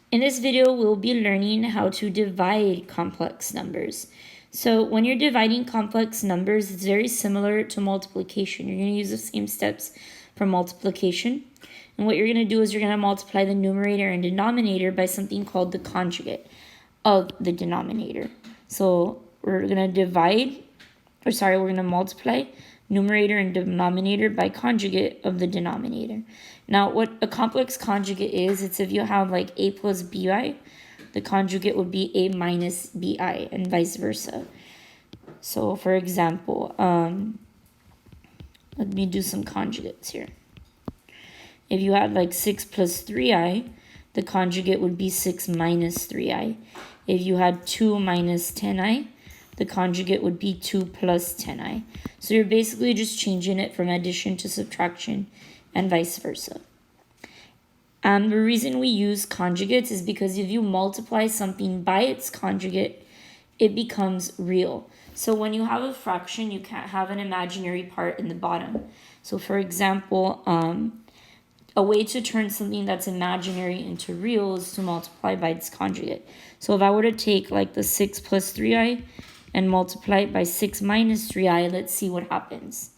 In this video, we'll be learning how to divide complex numbers. So when you're dividing complex numbers, it's very similar to multiplication. You're going to use the same steps for multiplication. And what you're going to do is you're going to multiply the numerator and denominator by something called the conjugate of the denominator. So we're going to we're going to multiply numerator and denominator by conjugate of the denominator. Now, what a complex conjugate is, it's if you have like a plus bi, the conjugate would be a minus bi, and vice versa. So, for example, let me do some conjugates here. If you had like 6 plus 3i, the conjugate would be 6 minus 3i. If you had 2 minus 10i, the conjugate would be 2 plus 10i. So you're basically just changing it from addition to subtraction and vice versa. The reason we use conjugates is because if you multiply something by its conjugate, it becomes real. So when you have a fraction, you can't have an imaginary part in the bottom. So for example, a way to turn something that's imaginary into real is to multiply by its conjugate. So if I were to take like the 6 plus 3i and multiply it by 6 minus 3i, let's see what happens.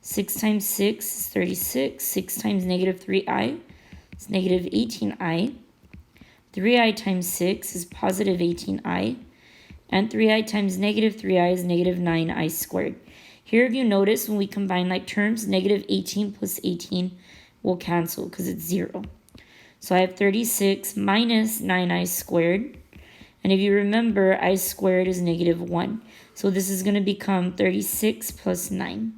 6 times 6 is 36. 6 times negative 3i is negative 18i. 3i times 6 is positive 18i. And 3i times negative 3i is negative 9i squared. Here, if you notice, when we combine like terms, negative 18 plus 18 will cancel because it's 0. So I have 36 minus 9i squared. And if you remember, I squared is negative 1. So this is going to become 36 plus 9,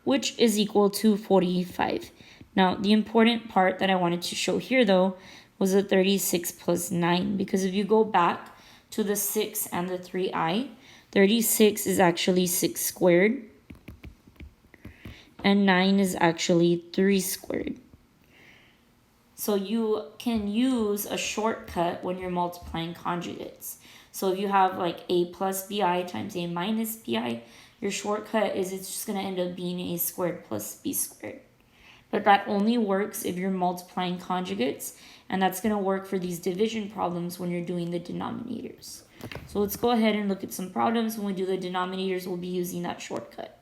which is equal to 45. Now, the important part that I wanted to show here, though, was the 36 plus 9. Because if you go back to the 6 and the 3i, 36 is actually 6 squared. And 9 is actually 3 squared. So you can use a shortcut when you're multiplying conjugates. So if you have like a plus bi times a minus bi, your shortcut is it's just going to end up being a squared plus b squared. But that only works if you're multiplying conjugates, and that's going to work for these division problems when you're doing the denominators. So let's go ahead and look at some problems. When we do the denominators, we'll be using that shortcut.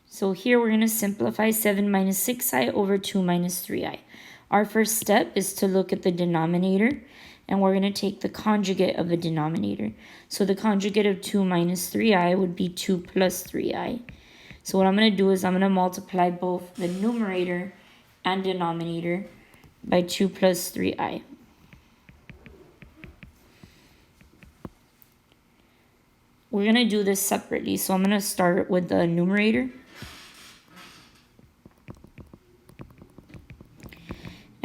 So here we're going to simplify 7 minus 6i over 2 minus 3i. Our first step is to look at the denominator, and we're going to take the conjugate of the denominator. So the conjugate of 2 minus 3i would be 2 plus 3i. So what I'm going to do is I'm going to multiply both the numerator and denominator by 2 plus 3i. We're going to do this separately. So I'm going to start with the numerator.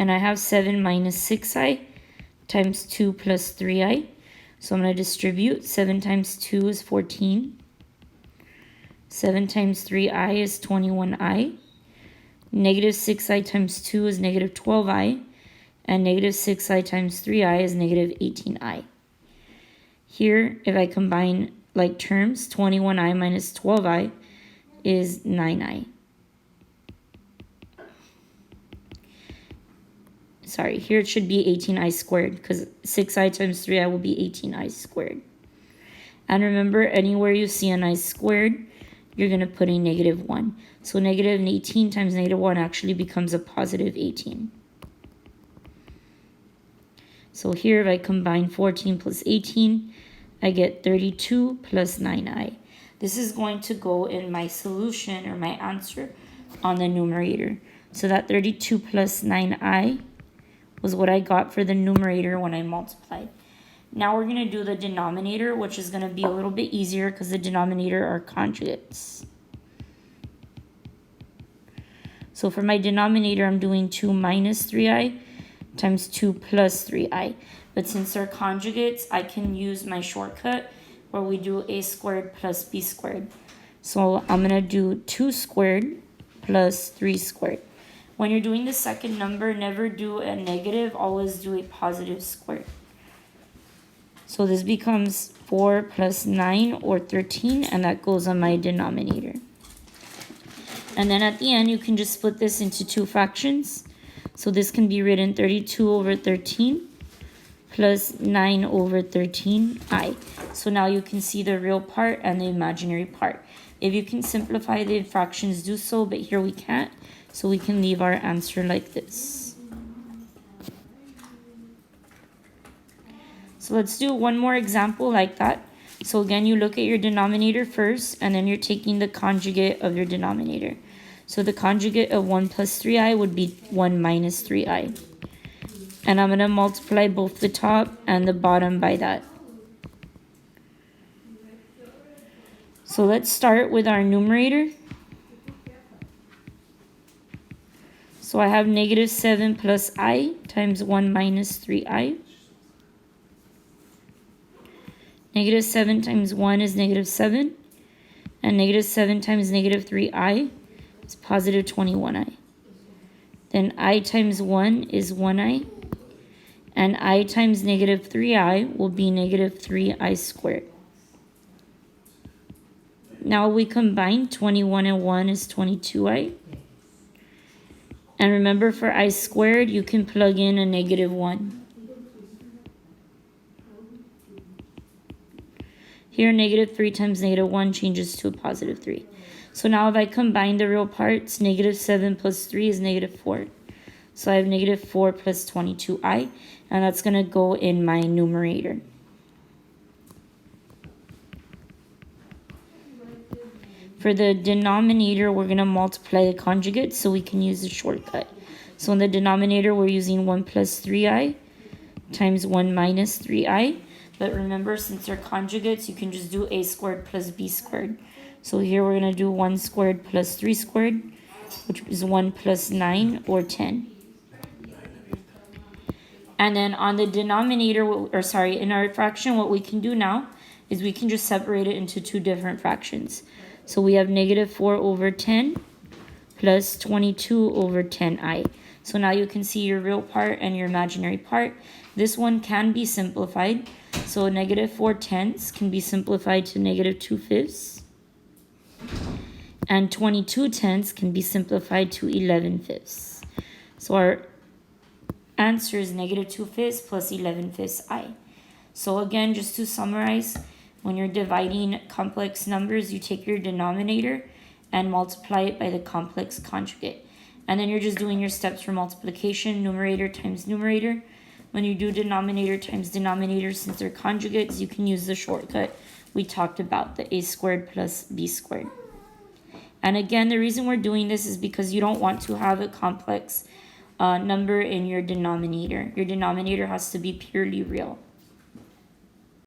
And I have 7 minus 6i times 2 plus 3i. So I'm going to distribute. 7 times 2 is 14. 7 times 3i is 21i. Negative 6i times 2 is negative 12i. And negative 6i times 3i is negative 18i. Here, if I combine like terms, 21i minus 12i is 9i. Sorry, here it should be 18i squared because 6i times 3i will be 18i squared. And remember, anywhere you see an I squared, you're going to put a negative 1. So negative 18 times negative 1 actually becomes a positive 18. So here, if I combine 14 plus 18, I get 32 plus 9i. This is going to go in my solution or my answer on the numerator. So that 32 plus 9i was what I got for the numerator when I multiplied. Now we're going to do the denominator, which is going to be a little bit easier because the denominator are conjugates. So for my denominator, I'm doing 2 minus 3i times 2 plus 3i. But since they're conjugates, I can use my shortcut where we do a squared plus b squared. So I'm going to do 2 squared plus 3 squared. When you're doing the second number, never do a negative, always do a positive square. So this becomes 4 plus 9 or 13, and that goes on my denominator. And then at the end, you can just split this into two fractions. So this can be written 32 over 13 plus 9 over 13i. So now you can see the real part and the imaginary part. If you can simplify the fractions, do so, but here we can't. So we can leave our answer like this. So let's do one more example like that. So again, you look at your denominator first, and then you're taking the conjugate of your denominator. So the conjugate of 1 plus 3i would be 1 minus 3i. And I'm going to multiply both the top and the bottom by that. So let's start with our numerator. So I have negative 7 plus I times 1 minus 3i. Negative 7 times 1 is negative 7. And negative 7 times negative 3i is positive 21i. Then I times 1 is 1i. And I times negative 3i will be negative 3i squared. Now we combine 21 and 1 is 22i. And remember, for I squared, you can plug in a negative 1. Here, negative 3 times negative 1 changes to a positive 3. So now if I combine the real parts, negative 7 plus 3 is negative 4. So I have negative 4 plus 22i, and that's going to go in my numerator. For the denominator, we're going to multiply the conjugate so we can use the shortcut. So in the denominator, we're using 1 plus 3i times 1 minus 3i. But remember, since they're conjugates, you can just do a squared plus b squared. So here we're going to do 1 squared plus 3 squared, which is 1 plus 9 or 10. And then on the denominator, in our fraction, what we can do now is we can just separate it into two different fractions. So we have negative 4 over 10 plus 22 over 10i. So now you can see your real part and your imaginary part. This one can be simplified. So negative 4/10 can be simplified to negative 2/5. And 22/10 can be simplified to 11/5. So our answer is negative 2/5 plus 11/5 I. So again, just to summarize, when you're dividing complex numbers, you take your denominator and multiply it by the complex conjugate. And then you're just doing your steps for multiplication, numerator times numerator. When you do denominator times denominator, since they're conjugates, you can use the shortcut we talked about, the a squared plus b squared. And again, the reason we're doing this is because you don't want to have a complex number in your denominator. Your denominator has to be purely real.